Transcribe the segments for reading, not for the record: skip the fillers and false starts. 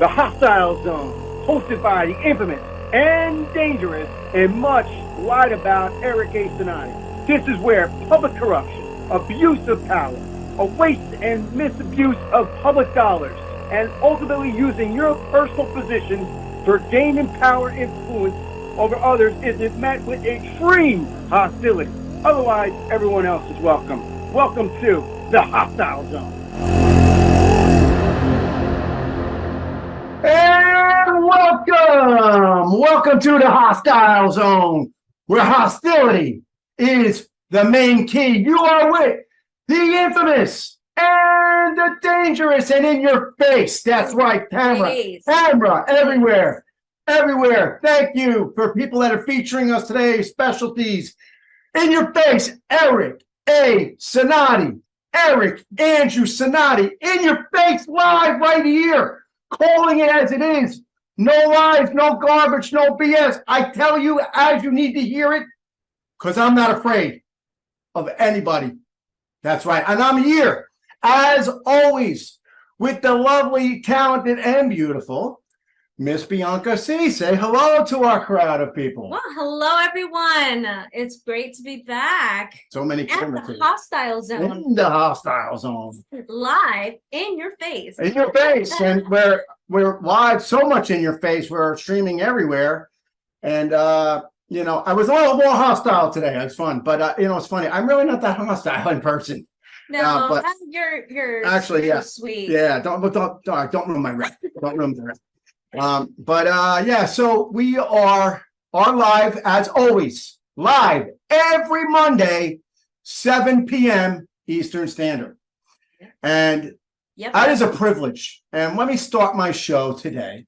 the Hostile Zone, hosted by the infamous and dangerous and much lied about Eric A. Cinotti. This is where public corruption, abuse of power, a waste and misabuse of public dollars, and ultimately using your personal position for gaining power influence over others is met with extreme hostility. Otherwise, everyone else is welcome. Welcome to the Hostile Zone. And welcome to the Hostile Zone, where hostility is the main key. You are with the infamous and the dangerous and in your face. That's right, camera everywhere. Thank you for people that are featuring us today. Specialties in your face, Eric A. Cinotti. Eric Andrew Cinotti in your face, live right here, calling it as it is. No lies, no garbage, no BS. I tell you as you need to hear it, because I'm not afraid of anybody. That's right. And I'm here, as always, with the lovely, talented, and beautiful Miss Bianca C. Say hello to our crowd of people. Well, hello, everyone. It's great to be back. So many at cameras. the Hostile Zone. In the Hostile Zone. Live in your face. In your face. And we're live so much in your face. We're streaming everywhere. And, you know, I was a little more hostile today. It was fun. But, you know, it's funny. I'm really not that hostile in person. No, but you're actually, yeah. sweet. Yeah, don't ruin my rep. Don't ruin the rep. Yeah, so we are live as always, live every Monday, 7 p.m. Eastern Standard. And that is a privilege. And let me start my show today,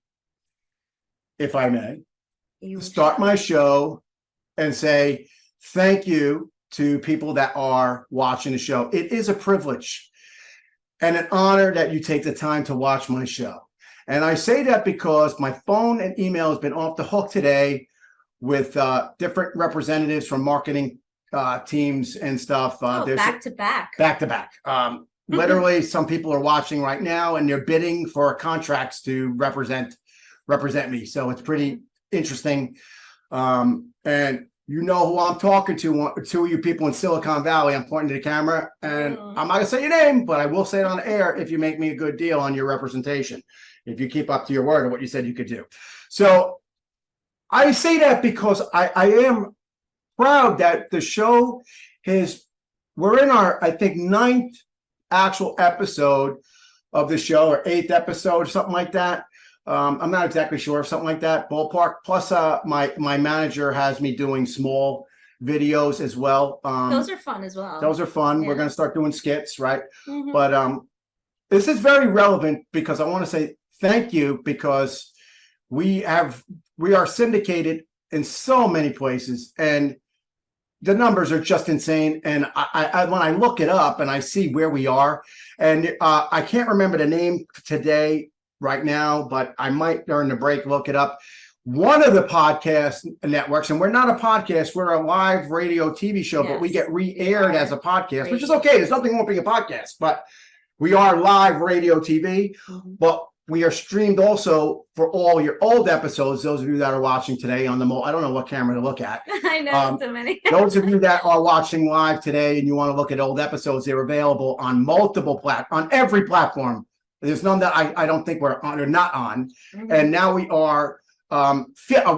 if I may. Start my show and say thank you to people that are watching the show. It is a privilege and an honor that you take the time to watch my show. And I say that because my phone and email has been off the hook today with different representatives from marketing teams and stuff. Back to back. Literally, some people are watching right now and they're bidding for contracts to represent me. So it's pretty interesting. And you know who I'm talking to, two of you people in Silicon Valley. I'm pointing to the camera and I'm not going to say your name, but I will say it on the air if you make me a good deal on your representation. If you keep up to your word of what you said you could do. So I say that because I am proud that the show we're in our, I think, 9th actual episode of the show, or 8th episode, something like that. I'm not exactly sure, something like that, ballpark. Plus, my manager has me doing small videos as well. Those are fun as well. Those are fun. Yeah. We're going to start doing skits, right? Mm-hmm. But this is very relevant because I want to say thank you, because we are syndicated in so many places and the numbers are just insane. And I when I look it up and I see where we are, and I can't remember the name today right now, but I might during the break look it up. One of the podcast networks, and we're not a podcast, we're a live radio TV show, but we get re-aired as a podcast, which is okay. There's nothing wrong with being a podcast, but we are live radio TV. But we are streamed also for all your old episodes. Those of you that are watching today on the I don't know what camera to look at. I know, so many. Those of you that are watching live today and you want to look at old episodes, they're available on multiple on every platform. There's none that I don't think we're on or not on. Mm-hmm. And now we are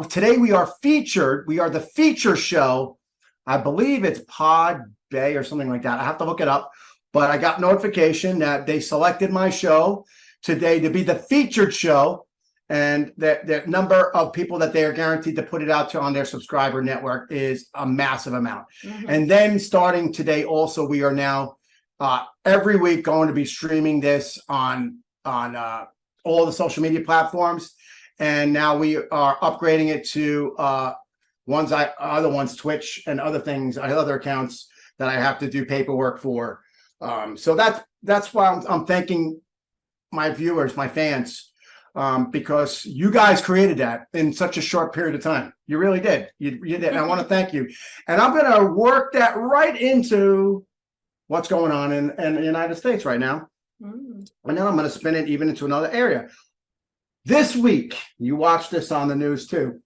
today we are featured. We are the feature show. I believe it's Pod Bay or something like that. I have to look it up. But I got notification that they selected my show today to be the featured show, and the number of people that they are guaranteed to put it out to on their subscriber network is a massive amount. Mm-hmm. And then starting today also, we are now every week going to be streaming this on all the social media platforms. And now we are upgrading it to other ones, Twitch and other things, other accounts that I have to do paperwork for. So that's why I'm thanking my viewers, my fans, because you guys created that in such a short period of time. You really did. You did. And I want to thank you. And I'm going to work that right into what's going on in the United States right now. And then I'm going to spin it even into another area. This week, you watched this on the news too,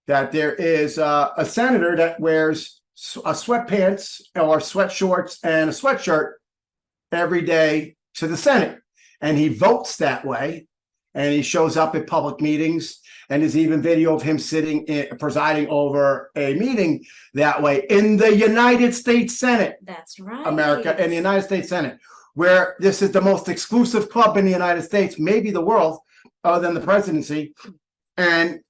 that there is a senator that wears a sweatpants or sweatshorts and a sweatshirt every day to the Senate. And he votes that way. And he shows up at public meetings. And there's even video of him presiding over a meeting that way in the United States Senate. That's right. America, in the United States Senate, where this is the most exclusive club in the United States, maybe the world, other than the presidency. And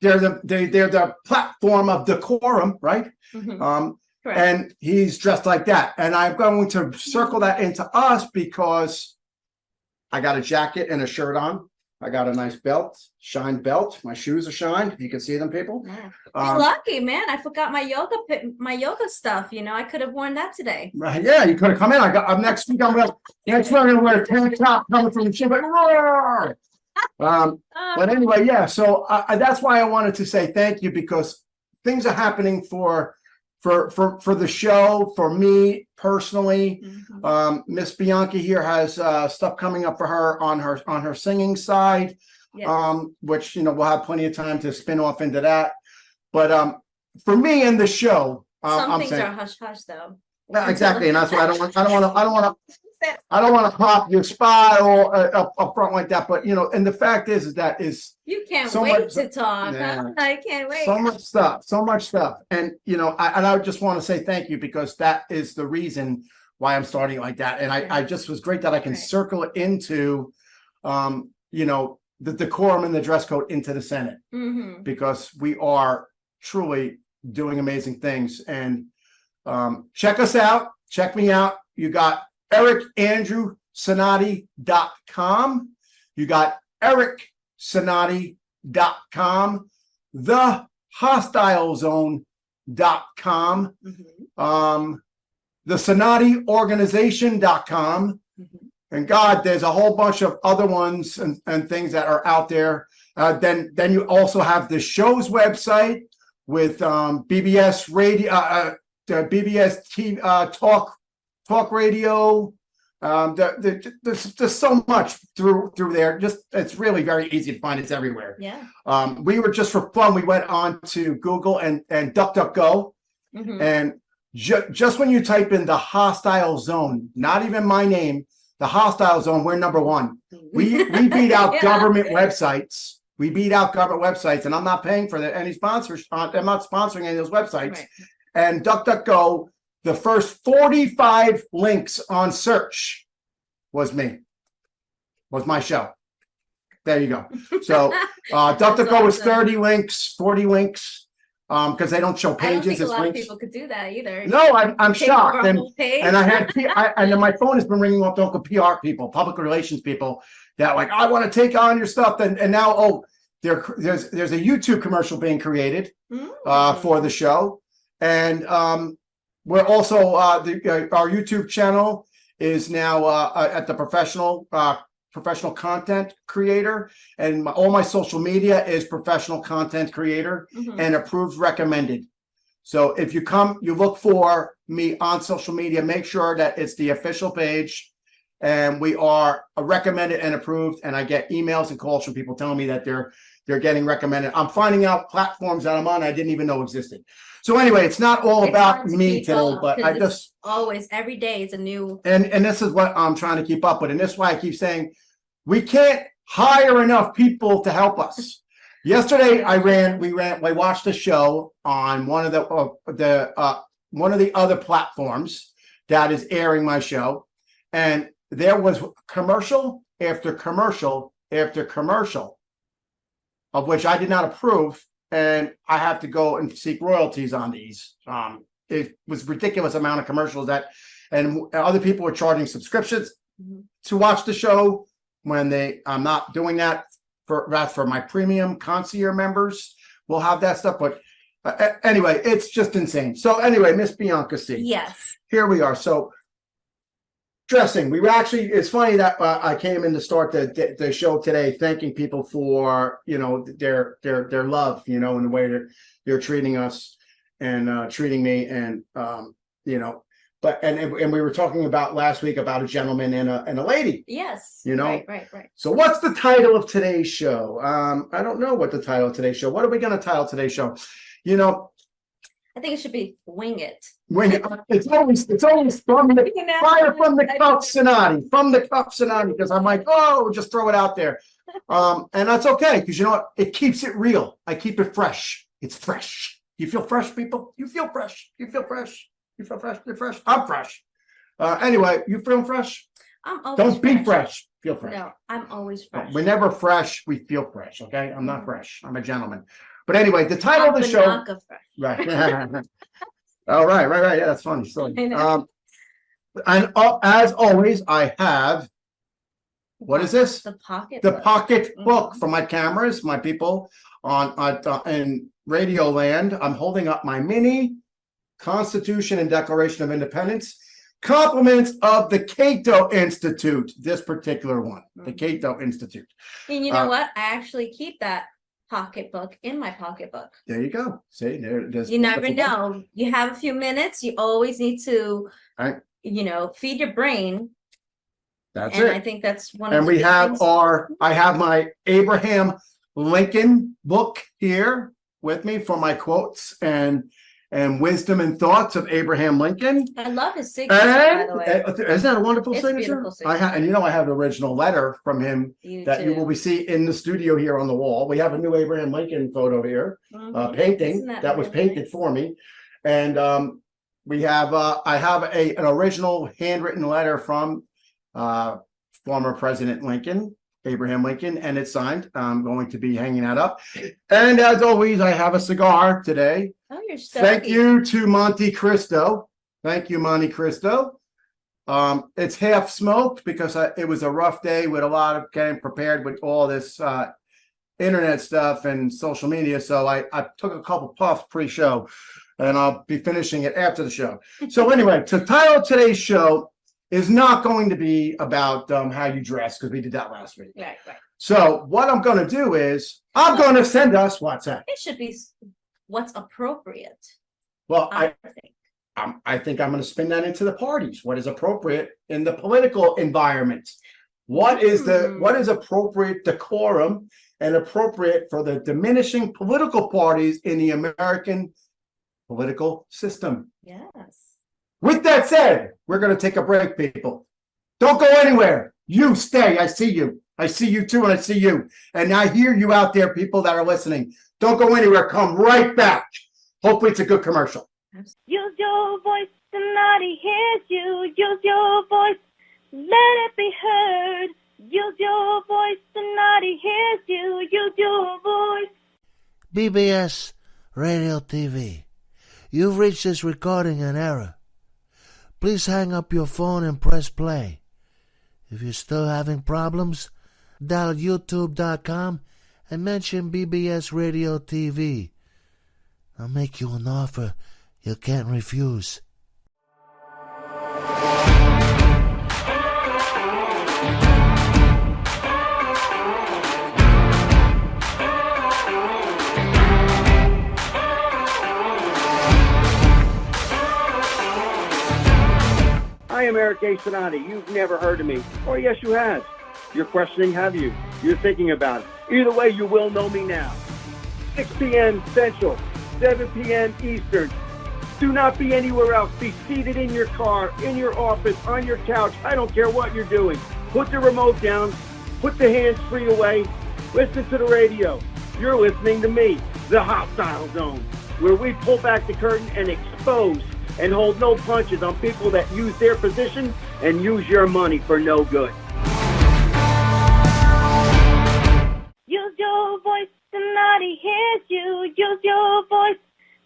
they're the platform of decorum, right? Mhm. Correct. And he's dressed like that. And I'm going to circle that into us because I got a jacket and a shirt on. I got a nice belt, shined belt. My shoes are shined. You can see them, people. Yeah. You're lucky, man. I forgot my yoga stuff. You know, I could have worn that today. Right? Yeah, you could have come in. I'm next week. I'm gonna wear a tank top coming from the gym. But anyway, yeah. So that's why I wanted to say thank you, because things are happening for the show, for me personally. Miss Bianca here has stuff coming up for her on her singing side. Yes. Which, you know, we'll have plenty of time to spin off into that. But for me and the show, some I'm things saying, are hush hush though. Yeah, exactly, and that's why I don't want to pop your spot or up front like that. But you know, and the fact is that you can't so wait much, to talk. yeah. Huh? I can't wait. So much stuff, and you know, I just want to say thank you, because that is the reason why I'm starting like that. And I just was great that I can circle it into, you know, the decorum and the dress code into the Senate, because we are truly doing amazing things. And check us out. Check me out. You got ericandrewcinotti.com. You got ericcinotti.com, thehostilezone.com, the CinottiOrganization.com. And God, there's a whole bunch of other ones and things that are out there. Then you also have the show's website with BBS radio, the BBS TV, talk radio. There's so much through there. Just it's really very easy to find. It's everywhere. Yeah. We were just for fun. We went on to Google and DuckDuckGo, and just when you type in the hostile zone, not even my name, the hostile zone, we're number one. We beat out government websites. We beat out government websites, and I'm not paying for any sponsors. I'm not sponsoring any of those websites. Right. And DuckDuckGo, the first 45 links on search was my show. There you go. So DuckDuckGo was 30 links, 40 links, because they don't show pages. I don't think a lot links. of people could do that either. No, I'm shocked. And I had and my phone has been ringing off the PR people, public relations people, that like, I want to take on your stuff. And now, there's a YouTube commercial being created for the show. And we're also our YouTube channel is now at the professional content creator, and all my social media is professional content creator and approved recommended. So if you look for me on social media, make sure that it's the official page, and we are recommended and approved. And I get emails and calls from people telling me that they're getting recommended. I'm finding out platforms that I'm on I didn't even know existed. So anyway, it's not all about me today, but I just always every day is a new. And this is what I'm trying to keep up with, and that's why I keep saying we can't hire enough people to help us. Yesterday, we watched a show on one of the other platforms that is airing my show, and there was commercial after commercial after commercial, of which I did not approve. And I have to go and seek royalties on these. It was ridiculous amount of commercials and other people were charging subscriptions to watch the show when I'm not doing that. That's for my premium concierge members. We'll have that stuff. But anyway, it's just insane. So anyway, Miss Bianca C. Yes. Here we are. So dressing. It's funny that I came in to start the show today, thanking people for, you know, their love, you know, and the way that they're treating us and treating me. And, you know, But and we were talking about last week about a gentleman and a lady. Yes. You know? Right. So what's the title of today's show? I don't know what the title of today's show. What are we going to title today's show? You know, I think it should be Wing It. It's always from the fire from the cup, Cinotti, because I'm like, oh, just throw it out there. And that's okay, because you know what? It keeps it real. I keep it fresh. It's fresh. You feel fresh, people? You feel fresh. You feel fresh. You feel fresh. You're fresh. I'm fresh. Anyway, you feel fresh? I'm always Don't be fresh. Feel fresh. No, I'm always fresh. We're never fresh. We feel fresh. Okay. I'm not fresh. I'm a gentleman. But anyway, the title of the show. Right. All right. Yeah, that's funny. So, and as always, I have. What is this? The pocket. The pocket book for my cameras, my people in Radio Land. I'm holding up my mini Constitution and Declaration of Independence. Compliments of the Cato Institute. This particular one, the Cato Institute. And you know what? I actually keep that pocketbook in my pocketbook. There you go. See, there's you never know. You have a few minutes. You always need to, feed your brain. That's and it. I think that's one. And of the we have things. I have my Abraham Lincoln book here with me for my quotes and wisdom and thoughts of Abraham Lincoln. I love his signature, by the way. Isn't that a wonderful It's signature? beautiful signature. I have the original letter from him you will see in the studio here on the wall. We have a new Abraham Lincoln photo here, painting that was painted for me, and we have I have an original handwritten letter from former President Lincoln, Abraham Lincoln, and it's signed. I'm going to be hanging that up, and as always, I have a cigar today. Oh, you're so Thank you to Monte Cristo. Thank you, Monte Cristo. It's half smoked because it was a rough day with a lot of getting prepared with all this internet stuff and social media. So I took a couple puffs pre-show, and I'll be finishing it after the show. So anyway, the title of today's show is not going to be about how you dress, because we did that last week. Right. So what I'm going to do is I'm going to send us what's that? It should be what's appropriate. Well, I think I'm going to spin that into the parties. What is appropriate in the political environment? What is appropriate decorum and appropriate for the diminishing political parties in the American political system? Yes. With that said, we're going to take a break, people. Don't go anywhere. You stay. I see you. I see you too, and I see you. And I hear you out there, people that are listening. Don't go anywhere. Come right back. Hopefully it's a good commercial. Use your voice, somebody hears you. Use your voice, let it be heard. Use your voice, somebody hears you. Use your voice. BBS Radio TV. You've reached this recording in error. Please hang up your phone and press play. If you're still having problems, dial youtube.com and mention BBS Radio TV. I'll make you an offer you can't refuse. I am Eric A. Cinotti. You've never heard of me. Or yes, you have. You're questioning, have you? You're thinking about it. Either way, you will know me now. 6 p.m. Central, 7 p.m. Eastern. Do not be anywhere else. Be seated in your car, in your office, on your couch. I don't care what you're doing. Put the remote down. Put the hands-free away. Listen to the radio. You're listening to me, the Hostile Zone, where we pull back the curtain and expose and hold no punches on people that use their position and use your money for no good. Use your voice, somebody hears you. Use your voice,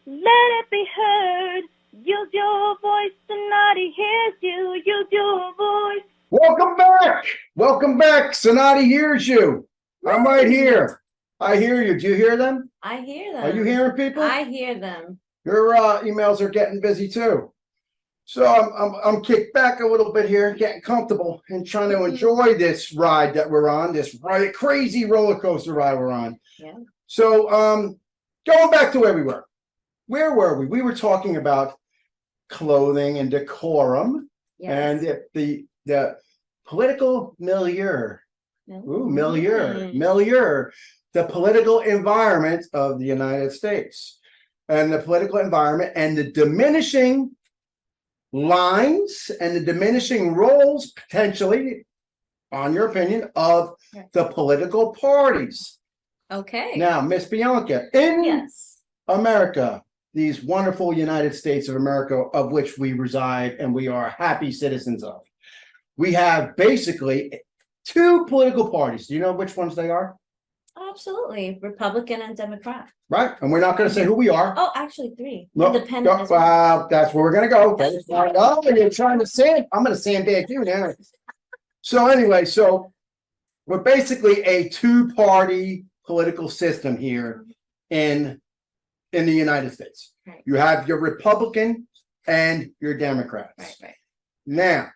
let it be heard. Use your voice, somebody hears you. Use your voice. Welcome back. Welcome back. Cinotti hears you. I'm right here. I hear you. Do you hear them? I hear them. Are you hearing people? I hear them. Your emails are getting busy too. So I'm kicked back a little bit here, getting comfortable and trying to enjoy this ride that we're on, this crazy roller coaster ride we're on. Yeah. So going back to where we were. Where were we? We were talking about clothing and decorum, Yes. and the political milieu. Ooh, milieu, Mm. milieu, the political environment of the United States, and the political environment, and the diminishing lines and the diminishing roles, potentially, on your opinion, of the political parties. Okay. Now, Miss Bianca, in Yes. America, these wonderful United States of America, of which we reside and we are happy citizens of, we have basically two political parties. Do you know which ones they are? Absolutely. Republican and Democrat. Right? And we're not going to say who we are. Oh, actually three. No, Independent. as well. well, that's where we're going to go. Oh, and you're trying to sand. I'm going to sandbag you now. So anyway, so we're basically a two-party political system here in the United States. Right. You have your Republican and your Democrats. Right. Now,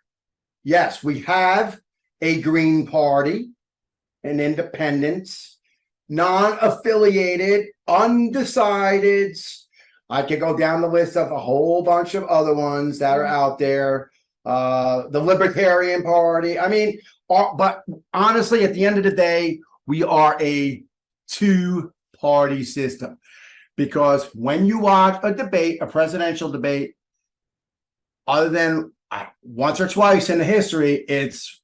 yes, we have a Green Party, an independents, non-affiliated, undecided. I could go down the list of a whole bunch of other ones that are out there. The Libertarian Party. I mean, but honestly, at the end of the day, we are a two-party system, because when you watch a debate, a presidential debate, other than once or twice in the history, it's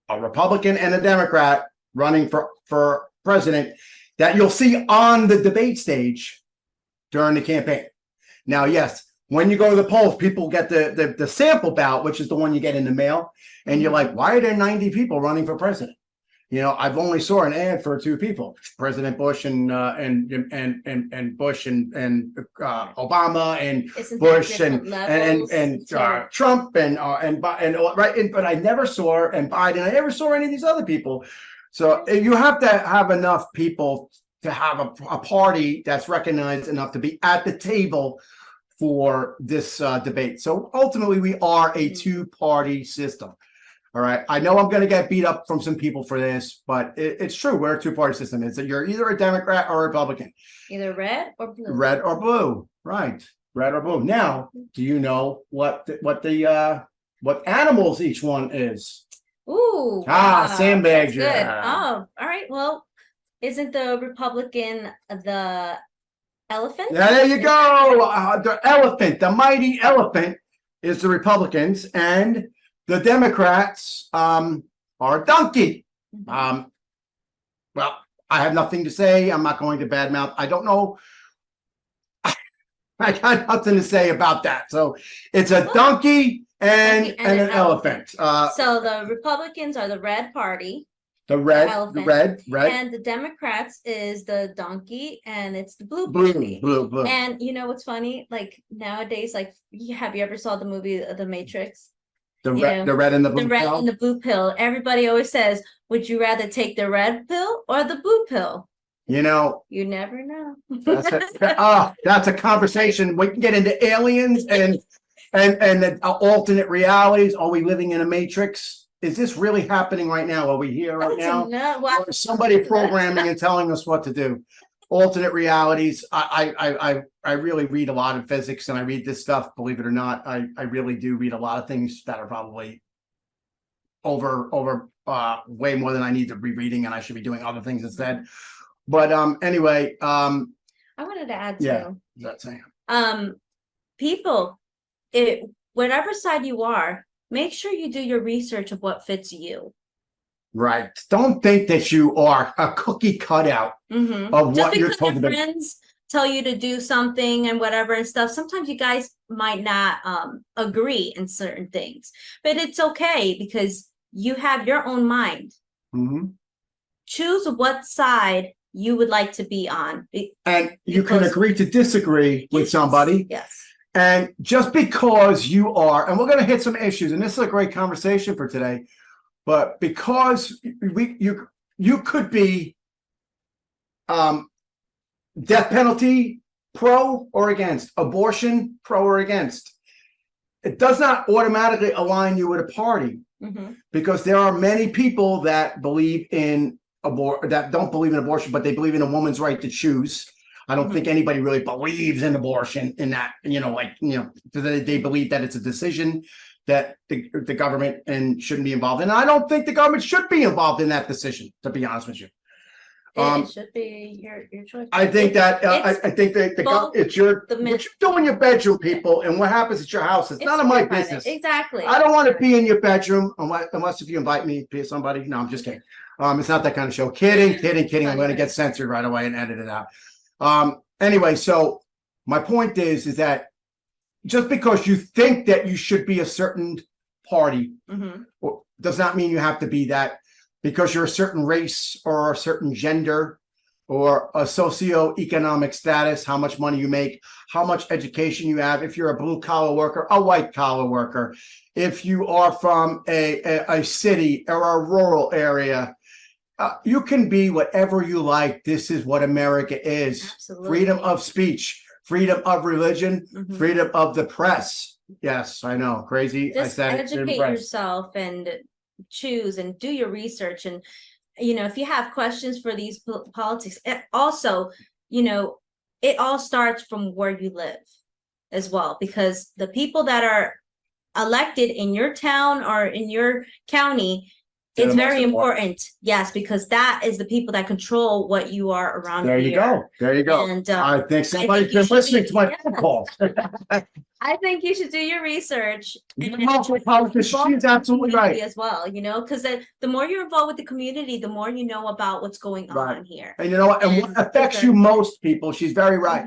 a Republican and a Democrat running for president that you'll see on the debate stage during the campaign. Now, yes, when you go to the polls, people get the sample ballot, which is the one you get in the mail, and you're like, why are there 90 people running for president? You know, I've only saw an ad for two people, President Bush and Bush and Obama and Isn't Bush there and different levels? Trump and right, but I never saw, and Biden, I never saw any of these other people. So you have to have enough people to have a party that's recognized enough to be at the table for this debate. So ultimately, we are a two-party system. All right. I know I'm going to get beat up from some people for this, but it's true. We're a two-party system. It's that you're either a Democrat or a Republican. Either red or blue. Red or blue. Right. Red or blue. Now, do you know what animals each one is? Ooh. Sandbagged. That's good. Oh, all right. Well, isn't the Republican the elephant? Yeah, there you go. The elephant, the mighty elephant, is the Republicans, and the Democrats are a donkey. Mhm. Well, I have nothing to say. I'm not going to badmouth. I don't know. I got nothing to say about that. So it's a donkey and an elephant. So the Republicans are the red party. The red, elephant. red, And the Democrats is the donkey, and it's the blue blue, party. blue. And you know what's funny? Like nowadays, like have you ever saw the movie The Matrix? The Yeah. red and the blue. The red pill. and the blue pill. Everybody always says, would you rather take the red pill or the blue pill? You know, You never know. that's a conversation. We can get into aliens and the alternate realities. Are we living in a matrix? Is this really happening right now? Are we here right now? No, Or is somebody programming and telling us what to do? Alternate realities. I really read a lot of physics, and I read this stuff. Believe it or not, I really do read a lot of things that are probably over way more than I need to be reading, and I should be doing other things instead. But anyway, I wanted to add yeah, too. that's it. People, whatever side you are, make sure you do your research of what fits you. Right. Don't think that you are a cookie cutout Mm-hmm. of Just what you're because talking your about. friends tell you to do something and whatever and stuff, sometimes you guys might not agree in certain things, but it's okay because you have your own mind. Mhm. Choose what side you would like to be on. And you can Because- agree to disagree with somebody. Yes. And just because you are, and we're going to hit some issues, and this is a great conversation for today, but because you could be death penalty pro or against, abortion pro or against. It does not automatically align you with a party, Mm-hmm. because there are many people that believe in that don't believe in abortion, but they believe in a woman's right to choose. I don't think anybody really believes in abortion in that, they believe that it's a decision that the government and shouldn't be involved in. And I don't think the government should be involved in that decision, to be honest with you. It should be your choice. I think that I think that it's what you do in your bedroom, people, and what happens at your house. It's none of my business. Exactly. I don't want to be in your bedroom unless if you invite me, be somebody. No, I'm just kidding. It's not that kind of show. Kidding. I'm going to get censored right away and edit it out. Anyway, so my point is that just because you think that you should be a certain party does not mean you have to be that. Because you're a certain race or a certain gender or a socioeconomic status, how much money you make, how much education you have, if you're a blue collar worker, a white collar worker, if you are from a city or a rural area, you can be whatever you like. This is what America is. Absolutely. Freedom of speech, freedom of religion, freedom of the press. Yes, I know, crazy. Just I said educate yourself and choose and do your research, and if you have questions for these politics, and also it all starts from where you live as well, because the people that are elected in your town or in your county, it's very important. Yes, because that is the people that control what you are around. There you go. And I think somebody's been listening to my phone call. I think you should do your research. She's absolutely right as well. Because the more you're involved with the community, the more you know about what's going on here. And you know what? And what affects you most, people? She's very right.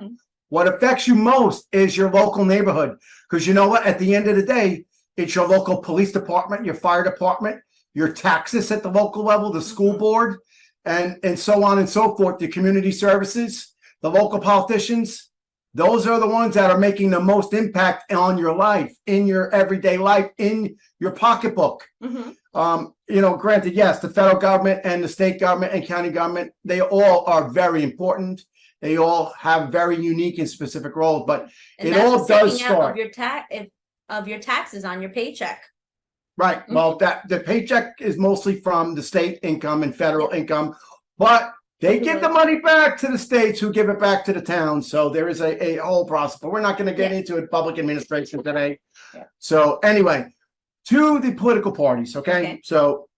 What affects you most is your local neighborhood, because you know what? At the end of the day, it's your local police department, your fire department, your taxes at the local level, the school board, and so on and so forth, the community services, the local politicians. Those are the ones that are making the most impact on your life, in your everyday life, in your pocketbook. Granted, yes, the federal government and the state government and county government, they all are very important. They all have very unique and specific roles, but it all does start of your taxes on your paycheck. Right. Well, that the paycheck is mostly from the state income and federal income, but they give the money back to the states who give it back to the towns. So there is a whole process, but we're not going to get into it, public administration today. So anyway, to the political parties. Okay. So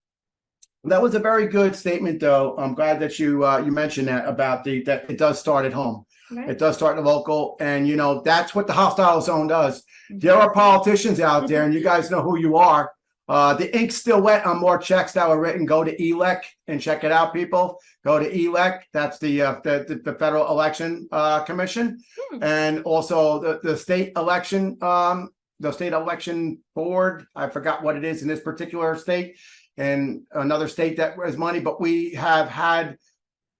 that was a very good statement, though. I'm glad that you mentioned that about that it does start at home. Right. It does start at local, and that's what the hostile zone does. There are politicians out there, and you guys know who you are. The ink's still wet on more checks that were written. Go to ELEC and check it out, people. Go to ELEC. That's the Federal Election Commission, and also the state election board. I forgot what it is in this particular state, and another state that has money. But we have had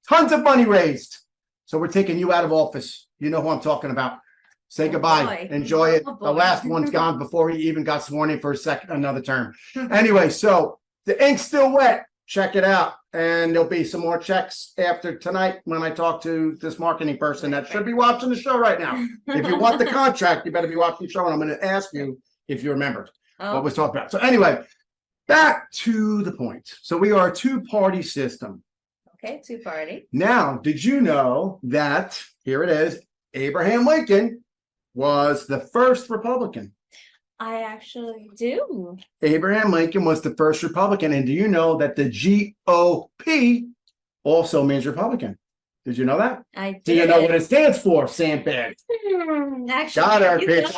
tons of money raised, so we're taking you out of office. You know who I'm talking about. Say goodbye. Enjoy it. The last one's gone before he even got sworn in for another term. Anyway, so the ink's still wet. Check it out. And there'll be some more checks after tonight when I talk to this marketing person that should be watching the show right now. If you want the contract, you better be watching the show. And I'm going to ask you if you remembered what was talked about. So anyway, back to the point. So we are a two-party system. Okay, two-party. Now, did you know that, here it is, Abraham Lincoln was the first Republican? I actually do. Abraham Lincoln was the first Republican. And do you know that the GOP also means Republican? Did you know that? I did. Do you know what it stands for, sandbag? Actually, got her, bitch.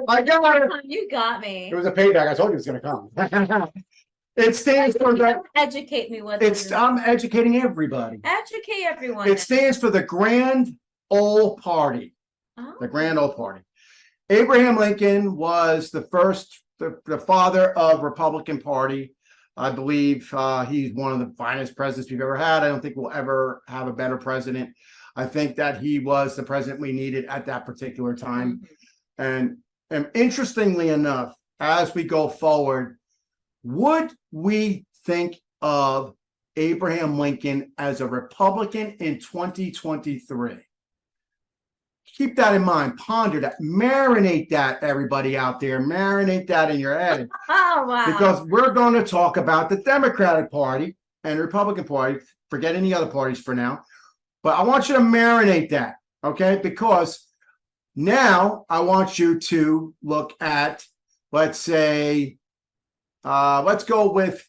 I got her. You got me. It was a payback. I told you it was going to come. It stands for the. Educate me with it. I'm educating everybody. Educate everyone. It stands for the Grand Ole Party. The Grand Ole Party. Abraham Lincoln was the first, the father of Republican Party. I believe he's one of the finest presidents we've ever had. I don't think we'll ever have a better president. I think that he was the president we needed at that particular time. And interestingly enough, as we go forward, would we think of Abraham Lincoln as a Republican in 2023? Keep that in mind. Ponder that. Marinate that, everybody out there. Marinate that in your head. Oh, wow. Because we're going to talk about the Democratic Party and Republican Party. Forget any other parties for now. But I want you to marinate that. Okay, because now I want you to look at, let's say, let's go with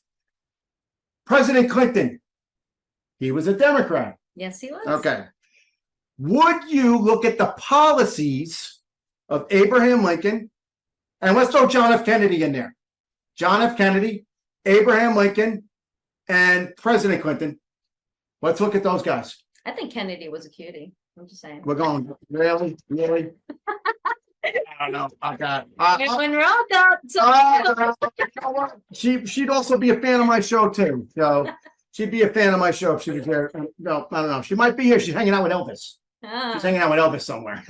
President Clinton. He was a Democrat. Yes, he was. Okay. Would you look at the policies of Abraham Lincoln? And let's throw John F. Kennedy in there. John F. Kennedy, Abraham Lincoln, and President Clinton. Let's look at those guys. I think Kennedy was a cutie. I'm just saying. We're going, really? Really? I don't know. I got When we're all done, so you know what? She'd also be a fan of my show too. So she'd be a fan of my show if she was here. No, I don't know. She might be here. She's hanging out with Elvis. She's hanging out with Elvis somewhere.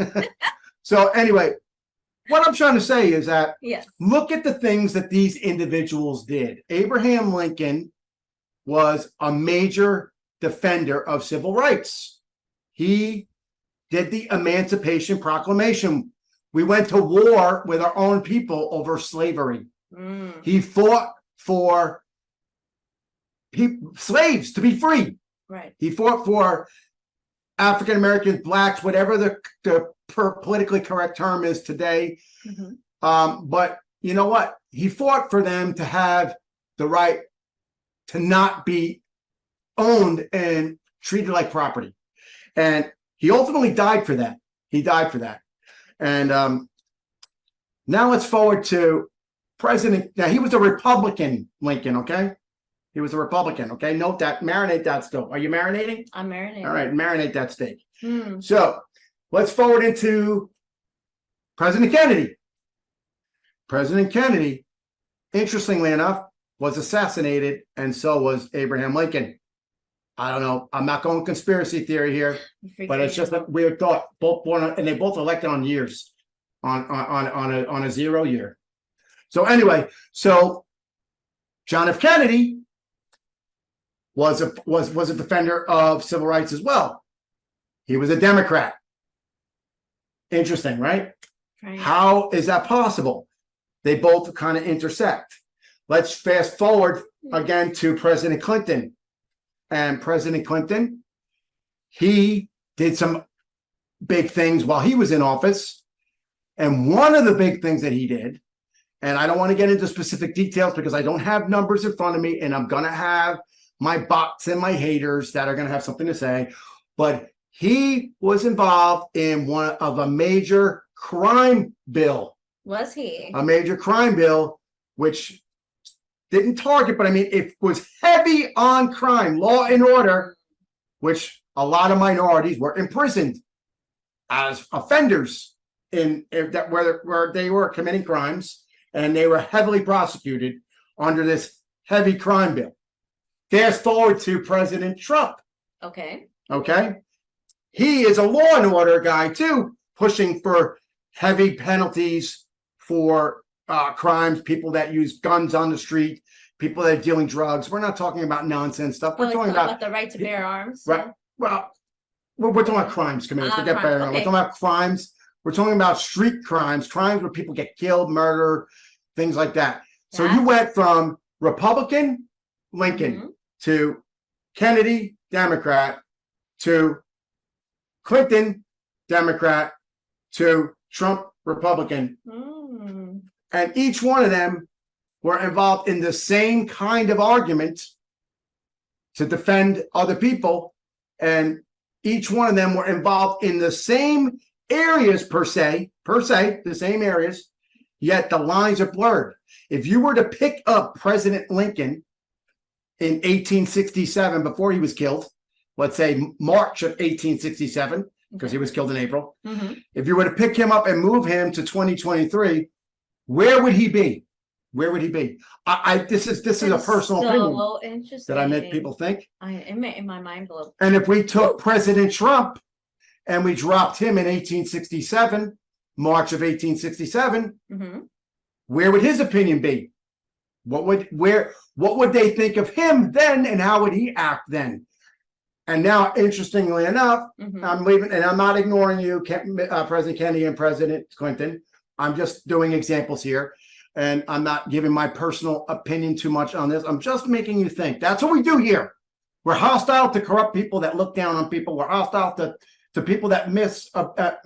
So anyway, what I'm trying to say is that yes. look at the things that these individuals did. Abraham Lincoln was a major defender of civil rights. He did the Emancipation Proclamation. We went to war with our own people over slavery. He fought for slaves to be free. Right. He fought for African Americans, blacks, whatever the politically correct term is today. But you know what? He fought for them to have the right to not be owned and treated like property. And he ultimately died for that. He died for that. And now let's forward to President. Now, he was a Republican, Lincoln, okay? He was a Republican, okay? Note that. Marinate that still. Are you marinating? I'm marinating. All right, marinate that steak. So let's forward into President Kennedy. President Kennedy, interestingly enough, was assassinated, and so was Abraham Lincoln. I don't know. I'm not going conspiracy theory here, but it's just a weird thought. Both born on, and they both elected on years, on a 0 year. So anyway, so John F. Kennedy was a defender of civil rights as well. He was a Democrat. Interesting, right? Right. How is that possible? They both kind of intersect. Let's fast forward again to President Clinton. And President Clinton, he did some big things while he was in office. And one of the big things that he did, and I don't want to get into specific details because I don't have numbers in front of me, and I'm going to have my bots and my haters that are going to have something to say, but he was involved in one of a major crime bill. Was he? A major crime bill, which didn't target, but I mean, it was heavy on crime, law and order, which a lot of minorities were imprisoned as offenders where they were committing crimes, and they were heavily prosecuted under this heavy crime bill. Fast forward to President Trump. Okay. Okay. He is a law and order guy too, pushing for heavy penalties for crimes, people that use guns on the street, people that are dealing drugs. We're not talking about nonsense stuff. We're talking about the right to bear arms. Right. Well, we're talking about crimes, Camille. Forget bear arms. We're talking about crimes. We're talking about street crimes, crimes where people get killed, murder, things like that. So you went from Republican Lincoln to Kennedy, Democrat, to Clinton, Democrat, to Trump, Republican. And each one of them were involved in the same kind of argument to defend other people. And each one of them were involved in the same areas per se, the same areas, yet the lines are blurred. If you were to pick up President Lincoln in 1867, before he was killed, let's say March of 1867, because he was killed in April. If you were to pick him up and move him to 2023, where would he be? Where would he be? This is a personal opinion. Interesting. That I make people think. In my mind blow. And if we took President Trump and we dropped him in 1867, March of 1867, where would his opinion be? What would they think of him then, and how would he act then? And now, interestingly enough, I'm leaving, and I'm not ignoring you, President Kennedy and President Clinton. I'm just doing examples here, and I'm not giving my personal opinion too much on this. I'm just making you think. That's what we do here. We're hostile to corrupt people that look down on people. We're hostile to to people that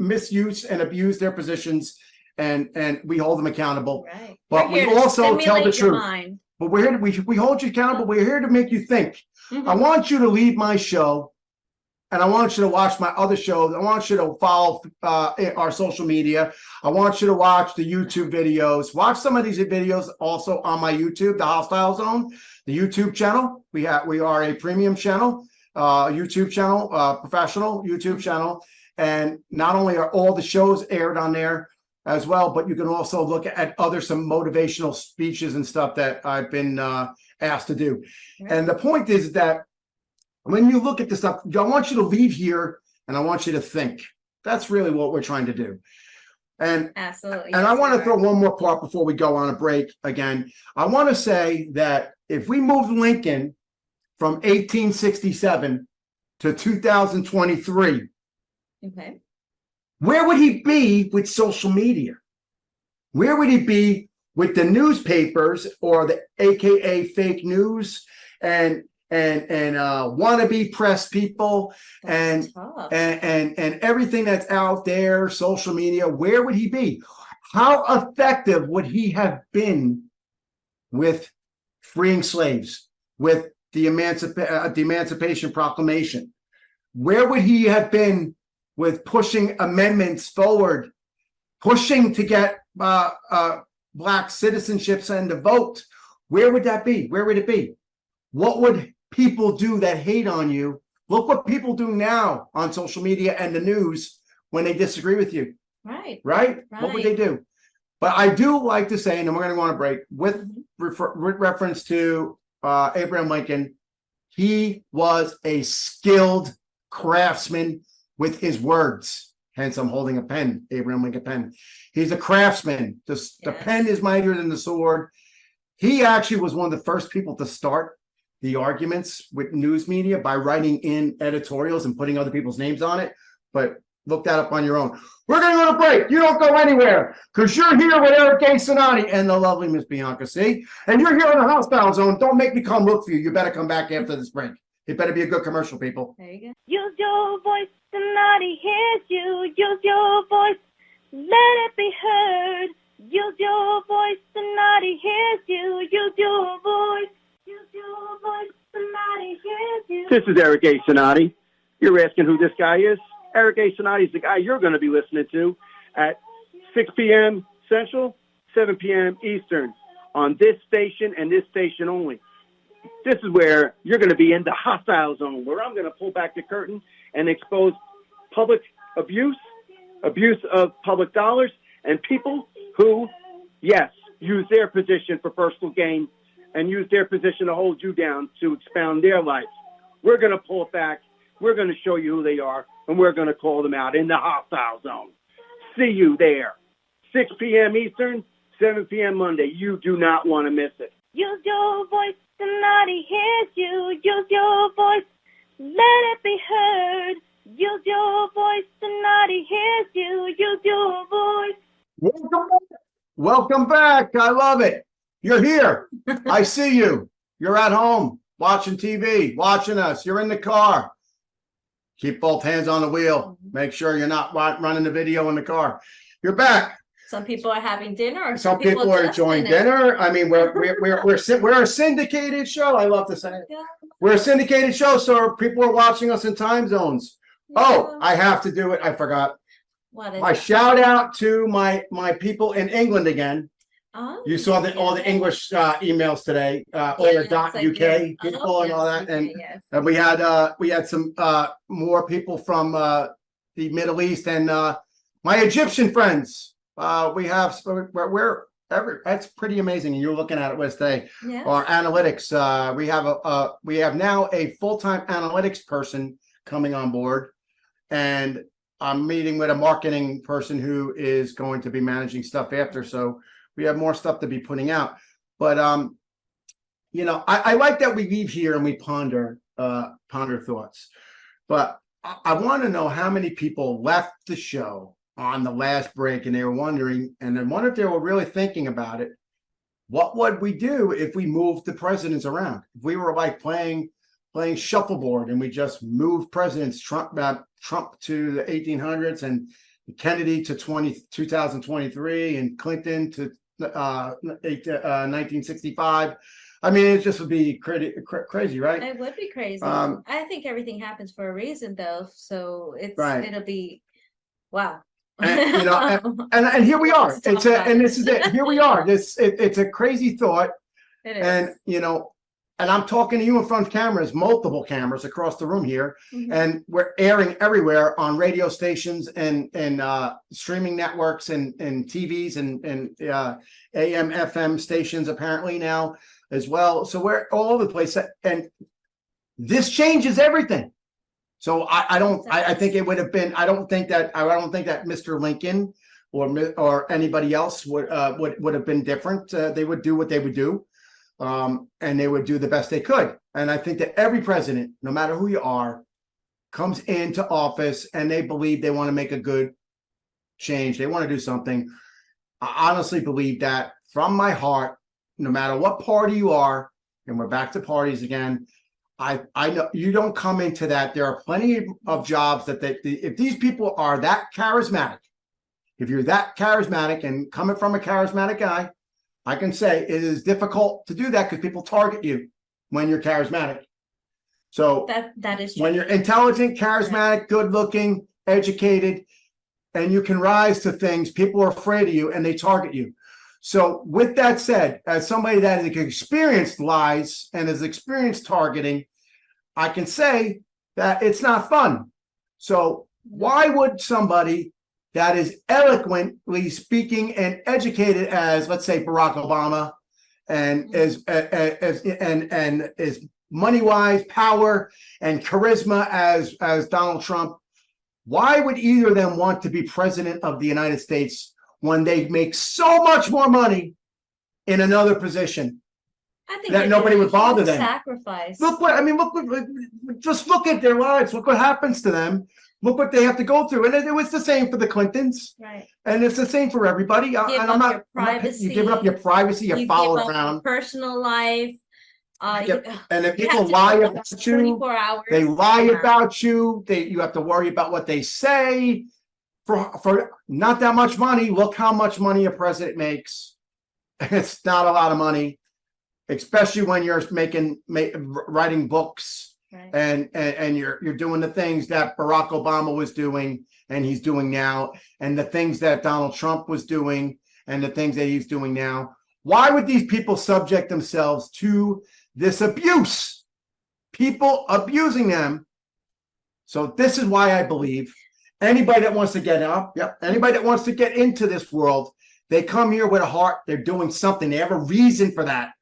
misuse and abuse their positions, and we hold them accountable. Right. But We're we here to also tell the stimulate your truth. mind. But we're here we hold you accountable. We're here to make you think. Mhm. I want you to leave my show, and I want you to watch my other shows. I want you to follow our social media. I want you to watch the YouTube videos. Watch some of these videos also on my YouTube, The Hostile Zone, the YouTube channel. We are a premium channel, YouTube channel, professional YouTube channel. And not only are all the shows aired on there as well, but you can also look at some motivational speeches and stuff that I've been asked to do. Right. And the point is that when you look at this stuff, I want you to leave here and I want you to think. That's really what we're trying to do. And Absolutely. and I yes, want you to are. throw one more part before we go on a break again. I want to say that if we moved Lincoln from 1867 to 2023, Okay. where would he be with social media? Where would he be with the newspapers or the AKA fake news and wannabe press people and That's tough. and everything that's out there, social media? Where would he be? How effective would he have been with freeing slaves, with the Emancipation Proclamation? Where would he have been with pushing amendments forward, pushing to get Black citizenships and the vote? Where would that be? Where would it be? What would people do that hate on you? Look what people do now on social media and the news when they disagree with you, Right. right? What would they do? But I do like to say, and then we're going to go on a break, with reference to Abraham Lincoln, he was a skilled craftsman with his words. Hence, I'm holding a pen, Abraham Lincoln pen. He's a craftsman. The pen is mightier than the sword. He actually was one of the first people to start the arguments with news media by writing in editorials and putting other people's names on it. But look that up on your own. We're going to go to break. You don't go anywhere because you're here with Eric A. Cinotti and the lovely Miss Bianca C. And you're here in the Hostile Zone. Don't make me come look for you. You better come back after this break. It better be a good commercial, people. There you go. Use your voice, Cinotti hears you. Use your voice, let it be heard. Use your voice, Cinotti hears you. Use your voice. Use your voice, Cinotti hears you. This is Eric A. Cinotti. You're asking who this guy is? Eric A. Cinotti is the guy you're going to be listening to at 6 p.m. Central, 7 p.m. Eastern on this station and this station only. This is where you're going to be in the hostile zone, where I'm going to pull back the curtain and expose public abuse of public dollars, and people who, yes, use their position for personal gain and use their position to hold you down to expound their life. We're going to pull it back. We're going to show you who they are, and we're going to call them out in the hostile zone. See you there. 6 p.m. Eastern, 7 p.m. Monday. You do not want to miss it. Use your voice, Cinotti hears you. Use your voice, let it be heard. Use your voice, Cinotti hears you. Use your voice. Welcome back. I love it. You're here. I see you. You're at home watching TV, watching us. You're in the car. Keep both hands on the wheel. Make sure you're not running the video in the car. You're back. Some people are having dinner, or Some people are just enjoying finished. dinner. I mean, we're a syndicated show. I love to say it. Yeah. We're a syndicated show, so people are watching us in time zones. Oh, Yeah. I have to do it. I forgot. What is My it? shout out to my people in England again. Oh, You saw all the yeah. English emails today, Yes, .uk I did. people Oh, and all yes, that, and okay, yes. and we had some more people from the Middle East and my Egyptian friends. We have that's pretty amazing. And you're looking at it with today. Yes. Our analytics. We have now a full-time analytics person coming on board, and I'm meeting with a marketing person who is going to be managing stuff after. So we have more stuff to be putting out. But I like that we leave here and we ponder thoughts. But I want to know how many people left the show on the last break and they were wondering, and I wonder if they were really thinking about it. What would we do if we moved the presidents around? If we were like playing shuffleboard and we just moved presidents, Trump, Trump to the 1800s and Kennedy to 2023 and Clinton to 1965. I mean, it just would be crazy, right? It would be crazy. I think everything happens for a reason, though. So it'll be wow. And, and here we are. And this is it. Here we are. It's a crazy thought. It is. And and I'm talking to you in front of cameras, multiple cameras across the room here, and we're airing everywhere on radio stations and streaming networks and TVs and AM, FM stations apparently now as well. So we're all over the place, and this changes everything. So I think it would have been. I don't think that Mr. Lincoln or anybody else would have been different. They would do what they would do. And they would do the best they could. And I think that every president, no matter who you are, comes into office and they believe they want to make a good change. They want to do something. I honestly believe that from my heart, no matter what party you are, and we're back to parties again, I know you don't come into that. There are plenty of jobs that if these people are that charismatic, if you're that charismatic and coming from a charismatic guy, I can say it is difficult to do that because people target you when you're charismatic. So that is true. When you're intelligent, charismatic, good looking, educated, and you can rise to things, people are afraid of you and they target you. So with that said, as somebody that has experienced lies and has experienced targeting, I can say that it's not fun. So why would somebody that is eloquently speaking and educated as, let's say, Barack Obama, and is money-wise, power, and charisma as Donald Trump, why would either of them want to be president of the United States when they make so much more money in another position? I think that nobody would bother them. Sacrifice. Just look at their lives. Look what happens to them. Look what they have to go through. And it was the same for the Clintons. Right. And it's the same for everybody. Your privacy. You're giving up your privacy. You're followed around. Your personal life. And if people lie about you, 24 hours. they lie about you. You have to worry about what they say for not that much money. Look how much money a president makes. It's not a lot of money, especially when you're writing books. Right. And you're doing the things that Barack Obama was doing and he's doing now, and the things that Donald Trump was doing and the things that he's doing now. Why would these people subject themselves to this abuse? People abusing them. So this is why I believe anybody that wants to anybody that wants to get into this world, they come here with a heart. They're doing something. They have a reason for that.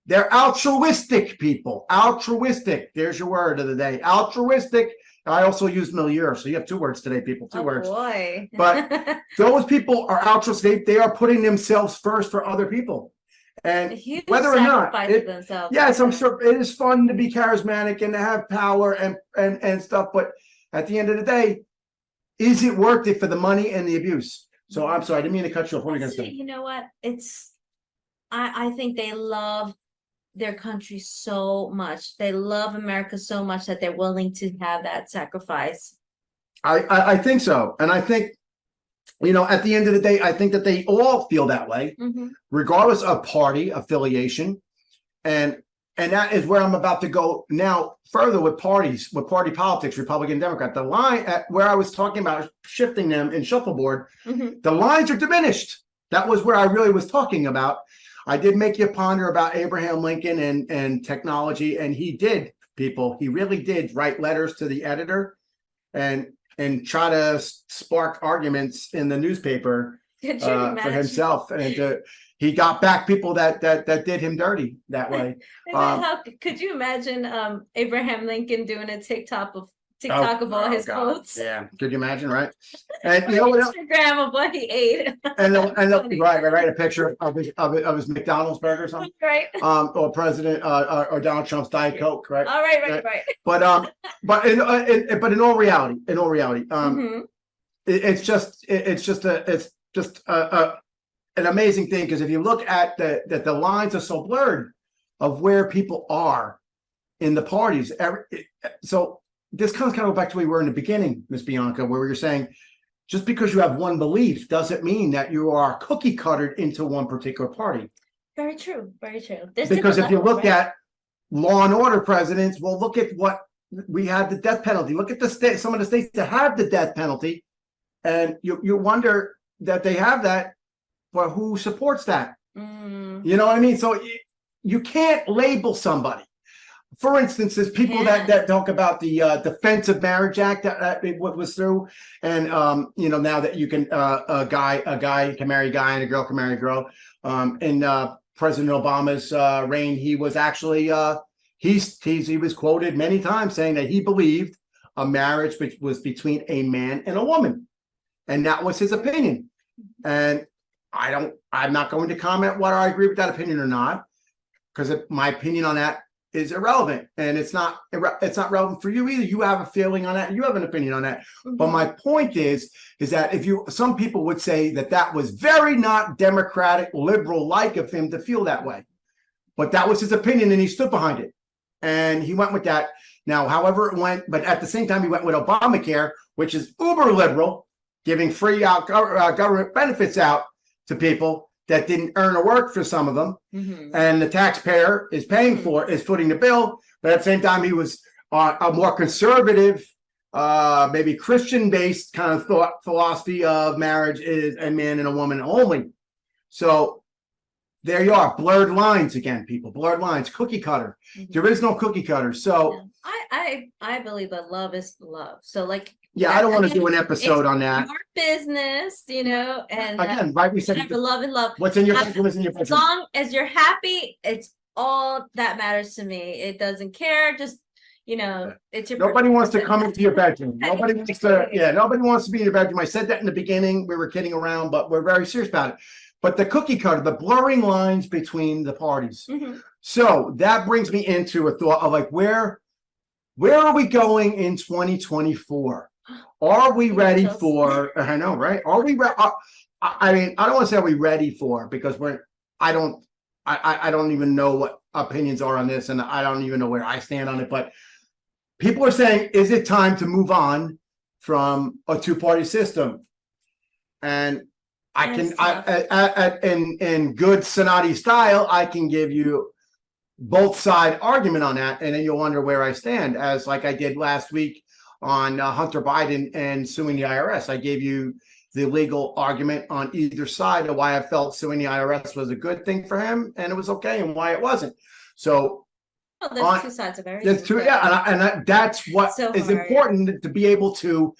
They're altruistic people. Altruistic. There's your word of the day. Altruistic. I also use milieu. So you have two words today, people. Two words. Boy. But those people are altruistic. They are putting themselves first for other people. And whether or not, yes, I'm sure it is fun to be charismatic and to have power and stuff. But at the end of the day, is it worth it for the money and the abuse? So I'm sorry, I didn't mean to cut you off. What are you going to say? You know what? I think they love their country so much. They love America so much that they're willing to have that sacrifice. I think so. And I think, at the end of the day, I think that they all feel that way, regardless of party affiliation. And that is where I'm about to go now further with party politics, Republican, Democrat. The line at where I was talking about shifting them in shuffleboard, the lines are diminished. That was where I really was talking about. I did make you ponder about Abraham Lincoln and technology, and he really did write letters to the editor and try to spark arguments in the newspaper for himself, and he got back people that did him dirty that way. Could you imagine Abraham Lincoln doing a TikTok of all his quotes? Yeah, could you imagine, right? And Instagram of what he ate. and right, a picture of his McDonald's burger or something, right? Or President or Donald Trump's Diet Coke, right? All right. But in all reality, it's just an amazing thing, because if you look at that the lines are so blurred of where people are in the parties. So this comes kind of back to where we were in the beginning, Miss Bianca, where you're saying just because you have one belief doesn't mean that you are cookie cuttered into one particular party. Very true. Very true. There's Because if different you levels, look right? at law and order presidents, well, look at what we had the death penalty. Look at the state, some of the states that have the death penalty, and you wonder that they have that, but who supports that? Mm, You know what I mean? So you can't label somebody. For instance, there's people that talk about the Defense of Marriage Act that what was through, and now that you can a guy can marry a guy and a girl can marry a girl. In President Obama's reign, he was actually he was quoted many times saying that he believed a marriage was between a man and a woman, and that was his opinion. And I'm not going to comment whether I agree with that opinion or not, because my opinion on that is irrelevant, and it's not relevant for you either. You have a feeling on that, you have an opinion on that. mhm. But my point is that some people would say that was very not democratic, liberal like of him to feel that way, but that was his opinion, and he stood behind it, and he went with that. Now, however it went, but at the same time, he went with Obamacare, which is uber liberal, giving free government benefits out to people that didn't earn or work for some of them, Mhm. and the taxpayer is paying for it, is footing the bill. But at the same time, he was a more conservative, maybe Christian-based kind of philosophy of marriage is a man and a woman only. So there you are, blurred lines again, people, blurred lines, cookie cutter. Mhm. There is no cookie cutter. So I believe that love is love. So like, yeah, I don't want to again, do an episode on that. your business, and Again, right? We said whatever, love and love. what's in your As bedroom is in your As bedroom. long as you're happy, it's all that matters to me. It doesn't care. Just, it's your. Nobody wants to personal come into your bedroom. Okay. Nobody wants to, nobody wants to be in your bedroom. I said that in the beginning. We were kidding around, but we're very serious about it. But the cookie cutter, the blurring lines between the parties. Mhm. So that brings me into a thought of like, where are we going in 2024? Are we ready for, I know, right? Are we ready? I mean, I don't want to say are we ready for, because I don't even know what opinions are on this, and I don't even know where I stand on it, but people are saying, is it time to move on from a two-party system? And I can, in good Cinotti style, I can give you both side argument on that, and then you'll wonder where I stand, as like I did last week on Hunter Biden and suing the IRS. I gave you the legal argument on either side of why I felt suing the IRS was a good thing for him and it was okay, and why it wasn't. So there's two sides of everything. there's two, and that's what is important, to be able to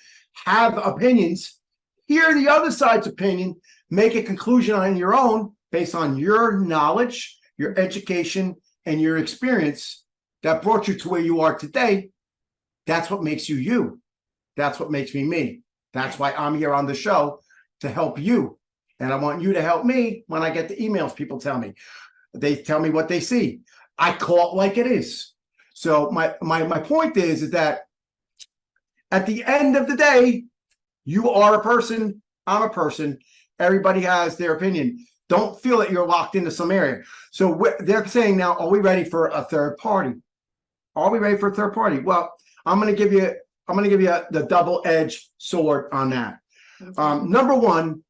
have opinions, hear the other side's opinion, make a conclusion on your own based on your knowledge, your education, and your experience that brought you to where you are today. That's what makes you you. That's what makes me me. That's why I'm here on the show, to help you. And I want you to help me. When I get the emails, people tell me. They tell me what they see. I call it like it is. So my point is that at the end of the day, you are a person, I'm a person. Everybody has their opinion. Don't feel that you're locked into some area. So they're saying now, are we ready for a third party? Are we ready for a third party? Well, I'm going to give you the double-edged sword on that. Number one,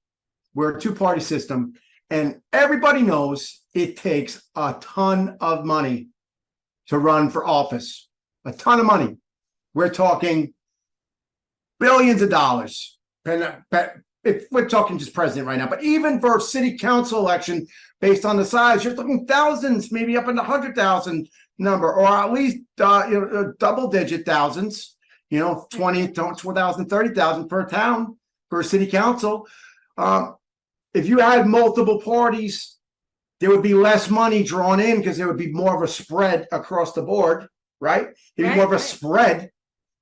we're a two-party system, and everybody knows it takes a ton of money to run for office. A ton of money. We're talking billions of dollars. If we're talking just president right now, but even for a city council election, based on the size, you're talking thousands, maybe up in the 100,000 number, or at least double-digit thousands. 20,000, 30,000 per town for a city council. If you had multiple parties, there would be less money drawn in because there would be more of a spread across the board, right? There'd be more of a spread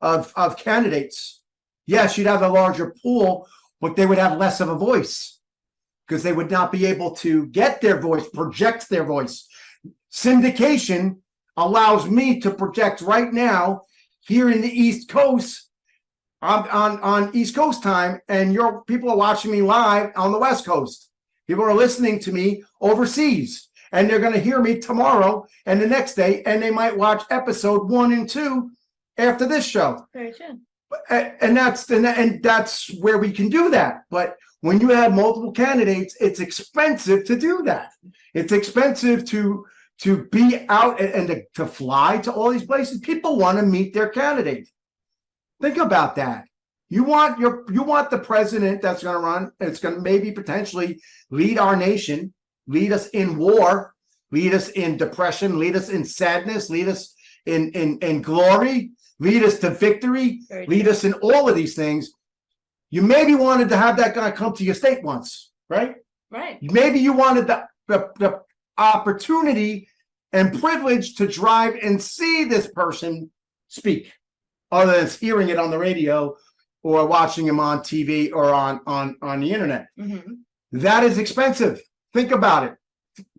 of candidates. Yes, you'd have a larger pool, but they would have less of a voice because they would not be able to get their voice, project their voice. Syndication allows me to project right now here in the East Coast, on East Coast time, and your people are watching me live on the West Coast. People are listening to me overseas, and they're going to hear me tomorrow and the next day, and they might watch episode 1 and 2 after this show. Very true. And that's where we can do that. But when you have multiple candidates, it's expensive to do that. It's expensive to be out and to fly to all these places. People want to meet their candidate. Think about that. You want the president that's going to run. It's going to maybe potentially lead our nation, lead us in war, lead us in depression, lead us in sadness, lead us in glory, lead us to victory, lead us in all of these things. You maybe wanted to have that guy come to your state once, right? Right. Maybe you wanted the opportunity and privilege to drive and see this person speak, other than hearing it on the radio or watching him on TV or on the internet. Mm-hmm. That is expensive. Think about it.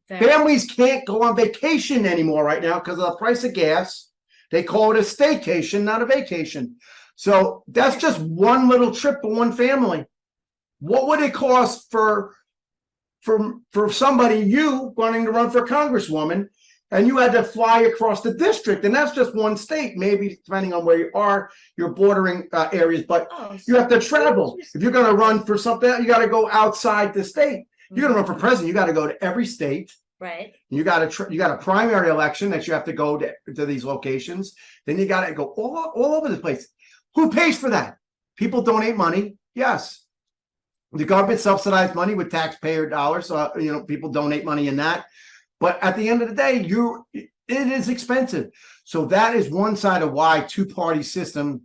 Families can't go on vacation anymore right now because of the price of gas. They call it a staycation, not a vacation. So that's just one little trip for one family. What would it cost for somebody, you wanting to run for congresswoman, and you had to fly across the district, and that's just one state, maybe depending on where you are, your bordering areas, but you have to travel. If you're going to run for something, you got to go outside the state. You're going to run for president, you got to go to every state. Right. You got a primary election that you have to go to these locations. Then you got to go all over the place. Who pays for that? People donate money. Yes. The government subsidized money with taxpayer dollars. So, people donate money in that. But at the end of the day, it is expensive. So that is one side of why two-party system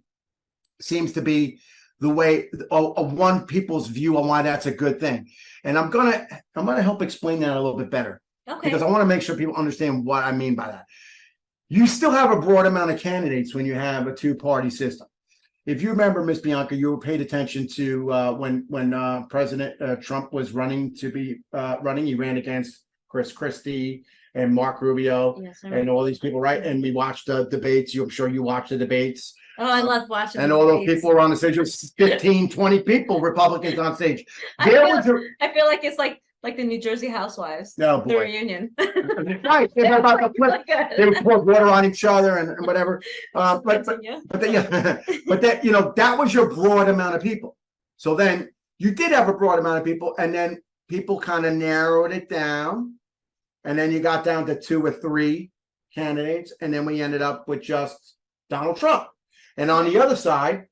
seems to be the way of one people's view on why that's a good thing. And I'm gonna help explain that a little bit better. Okay. Because I want to make sure people understand what I mean by that. You still have a broad amount of candidates when you have a two-party system. If you remember, Miss Bianca, you paid attention to when President Trump was running to be running. He ran against Chris Christie and Mark Rubio and all these people, right? And we watched the debates. I'm sure you watched the debates. Oh, I love watching. And all those people were on the stage. There's 15, 20 people, Republicans on stage. I feel like it's like the New Jersey Housewives. No, boy. The reunion. Right. They would pour water on each other and whatever. But that was your broad amount of people. So then you did have a broad amount of people, and then people kind of narrowed it down. And then you got down to 2 or 3 candidates, and then we ended up with just Donald Trump. And on the other side,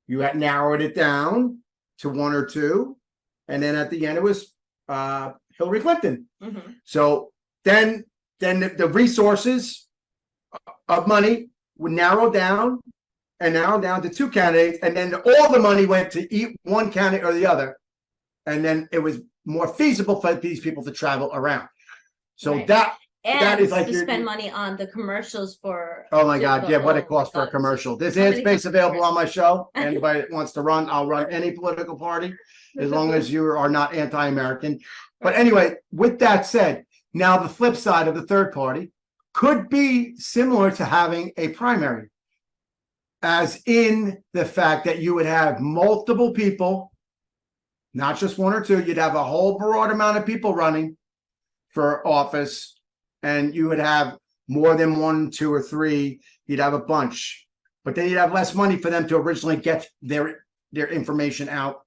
you had narrowed it down to 1 or 2, and then at the end it was Hillary Clinton. Mm-hmm. So then the resources of money would narrow down to 2 candidates, and then all the money went to one candidate or the other, and then it was more feasible for these people to travel around. So right. that is like to spend money on the commercials for. Oh my God! Yeah, what it costs for a commercial. There's ad space available on my show. Anybody that wants to run, I'll run any political party as long as you are not anti-American. But anyway, with that said, now the flip side of the third party could be similar to having a primary, as in the fact that you would have multiple people, not just 1 or 2. You'd have a whole broad amount of people running for office. And you would have more than 1, 2, or 3. You'd have a bunch, but then you'd have less money for them to originally get their information out.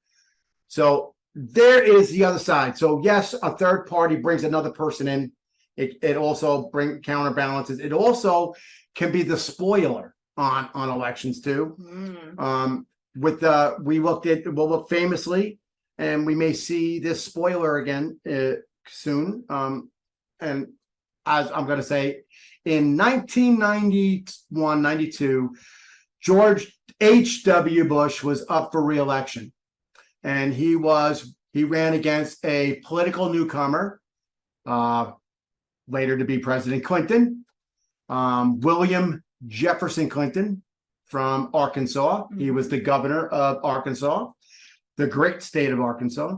So there is the other side. So yes, a third party brings another person in. It also counterbalances. It also can be the spoiler on elections too. We'll look famously, and we may see this spoiler again soon. And as I'm going to say, in 1991, 92, George H.W. Bush was up for re-election. And he ran against a political newcomer, later to be President Clinton, William Jefferson Clinton from Arkansas. Mm-hmm. He was the governor of Arkansas, the great state of Arkansas.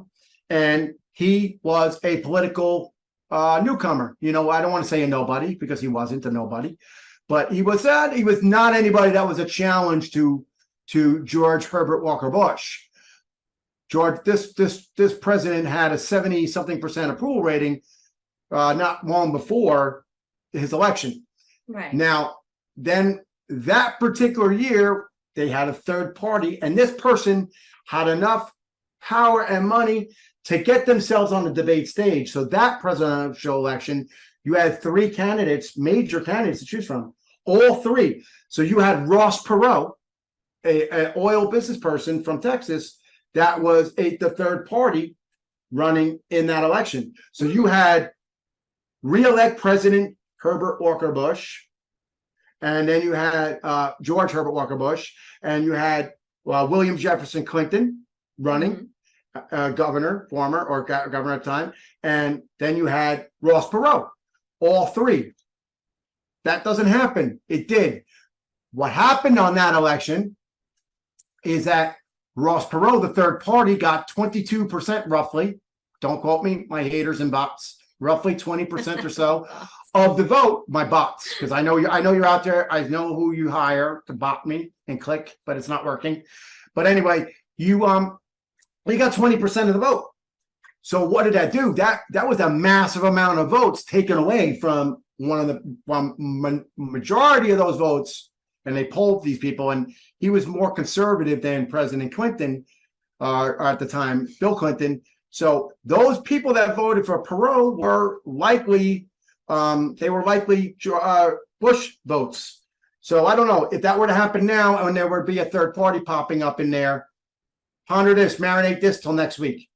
And he was a political newcomer. I don't want to say a nobody, because he wasn't a nobody, but he was not anybody that was a challenge to George Herbert Walker Bush. This president had a 70-something% approval rating not long before his election. Right. Now, then that particular year, they had a third party, and this person had enough power and money to get themselves on the debate stage. So that presidential election, you had three candidates, major candidates to choose from, all three. So you had Ross Perot, an oil business person from Texas, that was the third party running in that election. So you had re-elect President Herbert Walker Bush, and then you had George Herbert Walker Bush, and you had William Jefferson Clinton running, governor, former or governor at the time, and then you had Ross Perot, all three. That doesn't happen. It did. What happened on that election is that Ross Perot, the third party, got 22% roughly. Don't quote me, my haters and bots. Roughly 20% or so of the vote, my bots, because I know you're out there. I know who you hire to bot me and click, but it's not working. But anyway, you got 20% of the vote. So what did that do? That was a massive amount of votes taken away from majority of those votes, and they polled these people, and he was more conservative than President Clinton at the time, Bill Clinton. So those people that voted for Perot were likely, Bush votes. So I don't know if that were to happen now, and there would be a third party popping up in there. Ponder this, marinate this till next week.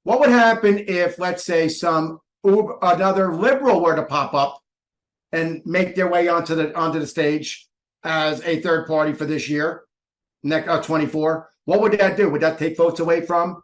What would happen if, let's say, another liberal were to pop up and make their way onto the stage as a third party for this year, next 24? What would that do? Would that take votes away from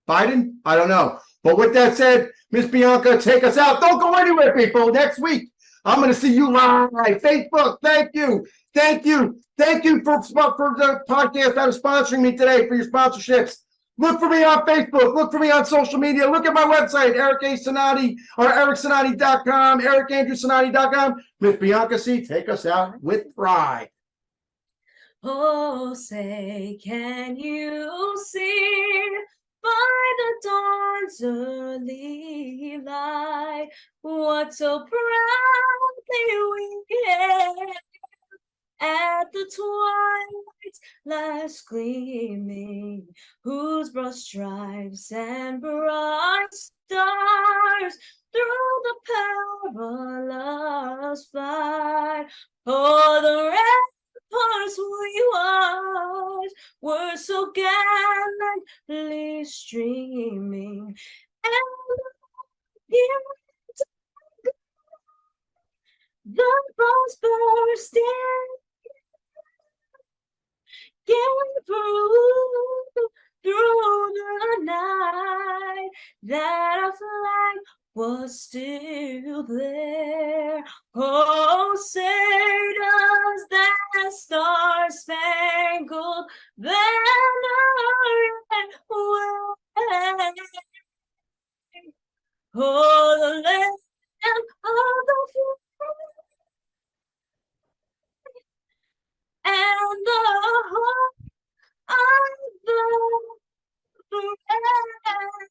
Biden? I don't know. But with that said, Miss Bianca, take us out. Don't go anywhere, people. Next week, I'm going to see you live. Facebook, thank you. Thank you. Thank you for the podcast that is sponsoring me today, for your sponsorships. Look for me on Facebook. Look for me on social media. Look at my website, Eric A. Cinotti, or ericcinotti.com, ericandrewcinotti.com. Miss Bianca C., take us out with pride. Oh, say, can you see by the dawn's early light what so proudly we hailed at the twilight's last gleaming, whose broad stripes and bright stars through the perilous fight, oh, the ramparts we watched were so gallantly streaming, and the bombs bursting came through the night, that our flag was still there. Oh, say does that star-spangled banner yet wave? Oh, the land of the free and the hope of the brave.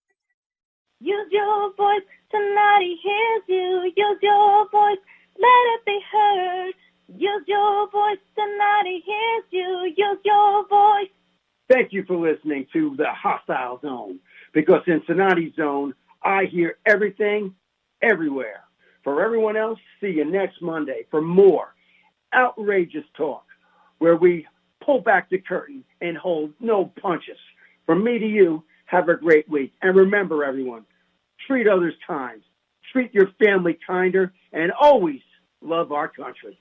Use your voice, Cinotti hears you. Use your voice, let it be heard. Use your voice, Cinotti hears you. Use your voice. Thank you for listening to the Hostile Zone, because in Cinotti's Zone, I hear everything, everywhere. For everyone else, see you next Monday for more outrageous talk, where we pull back the curtain and hold no punches. From me to you, have a great week. And remember, everyone, treat others kind, treat your family kinder, and always love our country.